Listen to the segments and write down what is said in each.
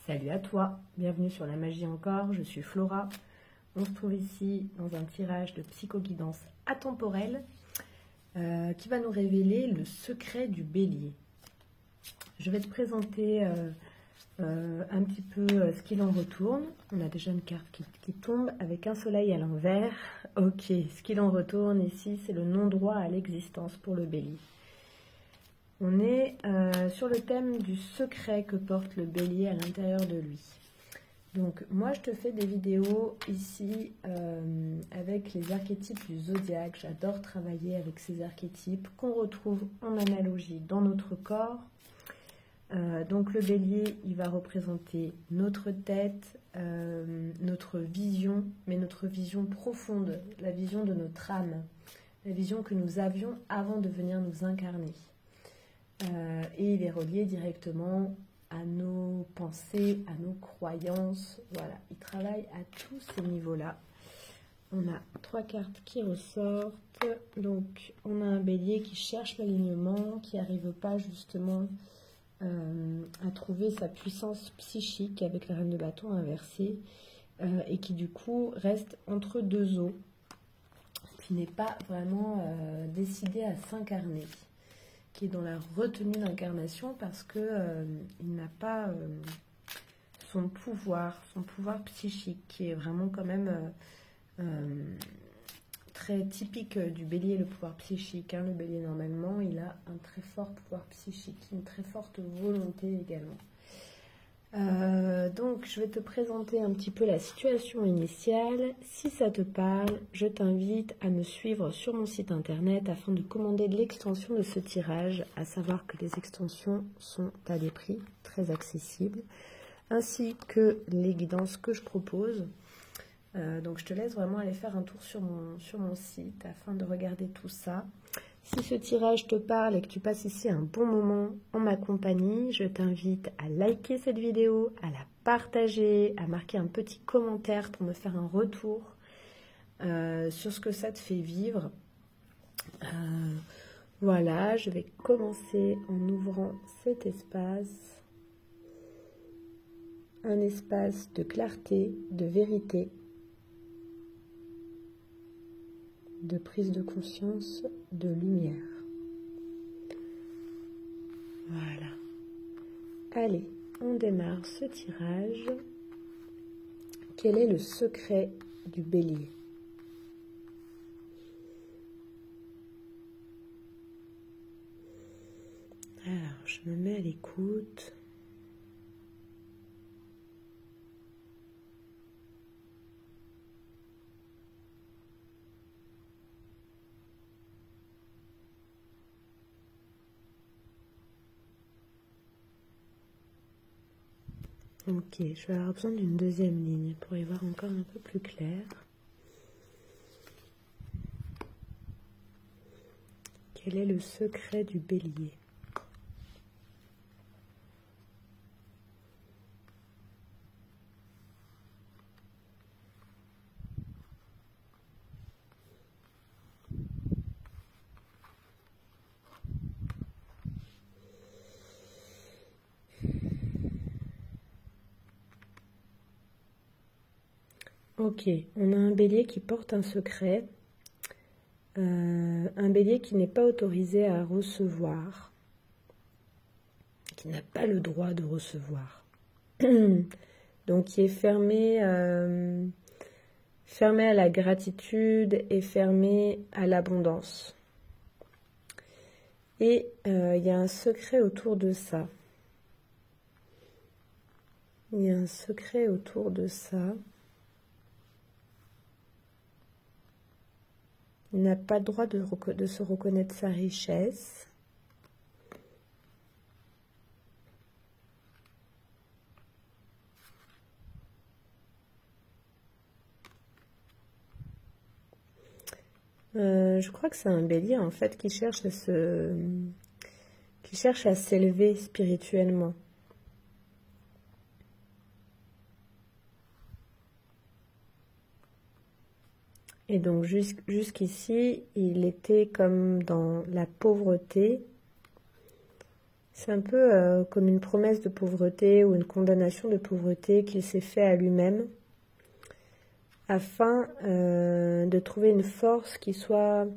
Salut à toi, bienvenue sur La Magie Encore, je suis Flora. On se trouve ici dans un tirage de psychoguidance atemporelle qui va nous révéler le secret du bélier. Je vais te présenter un petit peu ce qu'il en retourne. On a déjà une carte qui tombe avec un soleil à l'envers. Ok, ce qu'il en retourne ici, c'est le non-droit à l'existence pour le bélier. On est sur le thème du secret que porte le bélier à l'intérieur de lui. Donc moi je te fais des vidéos ici avec les archétypes du zodiaque. J'adore travailler avec ces archétypes qu'on retrouve en analogie dans notre corps. Donc le bélier, il va représenter notre tête, notre vision, mais notre vision profonde, la vision de notre âme, la vision que nous avions avant de venir nous incarner. Et il est relié directement à nos pensées, à nos croyances. Voilà, il travaille à tous ces niveaux-là. On a 3 cartes qui ressortent. Donc, on a un bélier qui cherche l'alignement, qui n'arrive pas justement à trouver sa puissance psychique avec la reine de bâton inversée et qui du coup reste entre deux eaux, qui n'est pas vraiment décidé à s'incarner, qui est dans la retenue d'incarnation parce que il n'a pas son pouvoir psychique, qui est vraiment quand même très typique du bélier, le pouvoir psychique. Le bélier, normalement, il a un très fort pouvoir psychique, une très forte volonté également. Donc, je vais te présenter un petit peu la situation initiale. Si ça te parle, je t'invite à me suivre sur mon site internet afin de commander l'extension de ce tirage, à savoir que les extensions sont à des prix très accessibles, ainsi que les guidances que je propose. Donc, je te laisse vraiment aller faire un tour sur mon site afin de regarder tout ça. Si ce tirage te parle et que tu passes ici un bon moment en ma compagnie, je t'invite à liker cette vidéo, à la partager, à marquer un petit commentaire pour me faire un retour sur ce que ça te fait vivre. Voilà, je vais commencer en ouvrant cet espace. Un espace de clarté, de vérité, de prise de conscience, de lumière. Voilà. Allez, on démarre ce tirage. Quel est le secret du bélier? Alors, je me mets à l'écoute. Ok, je vais avoir besoin d'une deuxième ligne pour y voir encore un peu plus clair. Quel est le secret du bélier? Ok, on a un bélier qui porte un secret, un bélier qui n'est pas autorisé à recevoir, qui n'a pas le droit de recevoir, donc qui est fermé à la gratitude et fermé à l'abondance. Et il y a un secret autour de ça. Il y a un secret autour de ça. Il n'a pas le droit de se reconnaître sa richesse. Je crois que c'est un bélier en fait qui cherche à s'élever spirituellement. Et donc jusqu'ici, il était comme dans la pauvreté C'est un peu comme une promesse de pauvreté ou une condamnation de pauvreté qu'il s'est fait à lui-même afin de trouver une force qui soit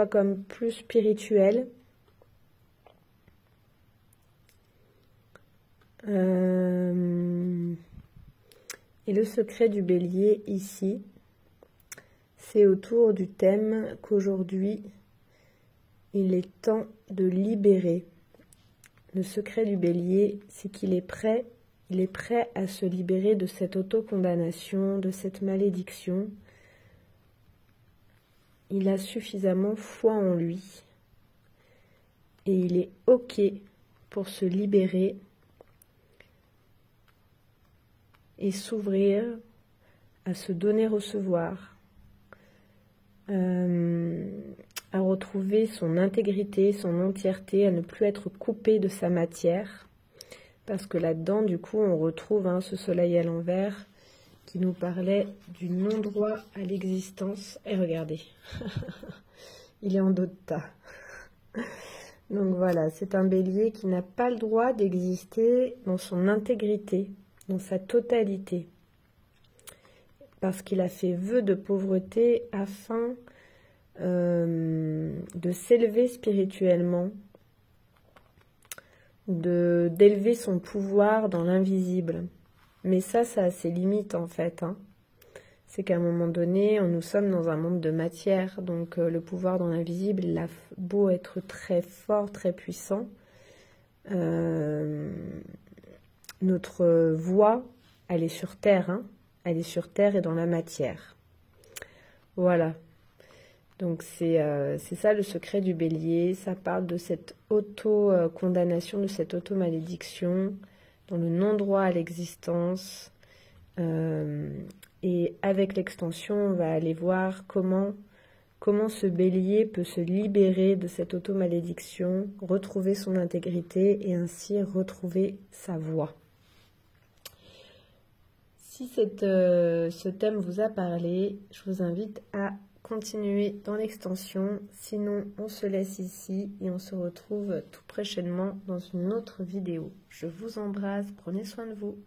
comme plus spirituelle. Et le secret du bélier ici, c'est autour du thème qu'aujourd'hui, il est temps de libérer. Le secret du bélier, c'est qu'il est prêt à se libérer de cette autocondamnation, de cette malédiction. Il a suffisamment foi en lui et il est OK pour se libérer et s'ouvrir à se donner recevoir, à retrouver son intégrité, son entièreté, à ne plus être coupé de sa matière. Parce que là-dedans, du coup, on retrouve ce soleil à l'envers qui nous parlait du non-droit à l'existence. Et regardez, il est en dos de tas. Donc voilà, c'est un bélier qui n'a pas le droit d'exister dans son intégrité, dans sa totalité. Parce qu'il a fait vœu de pauvreté afin de s'élever spirituellement, d'élever son pouvoir dans l'invisible. Mais ça a ses limites en fait. C'est qu'à un moment donné, nous sommes dans un monde de matière, donc le pouvoir dans l'invisible, il a beau être très fort, très puissant. Notre voix, elle est sur terre, elle est sur terre et dans la matière. Voilà. Donc c'est ça le secret du bélier, ça parle de cette auto-condamnation, de cette auto-malédiction, dans le non-droit à l'existence. Et avec l'extension, on va aller voir comment ce bélier peut se libérer de cette auto-malédiction, retrouver son intégrité et ainsi retrouver sa voix. Si ce thème vous a parlé, je vous invite à continuer dans l'extension. Sinon, on se laisse ici et on se retrouve tout prochainement dans une autre vidéo. Je vous embrasse, prenez soin de vous.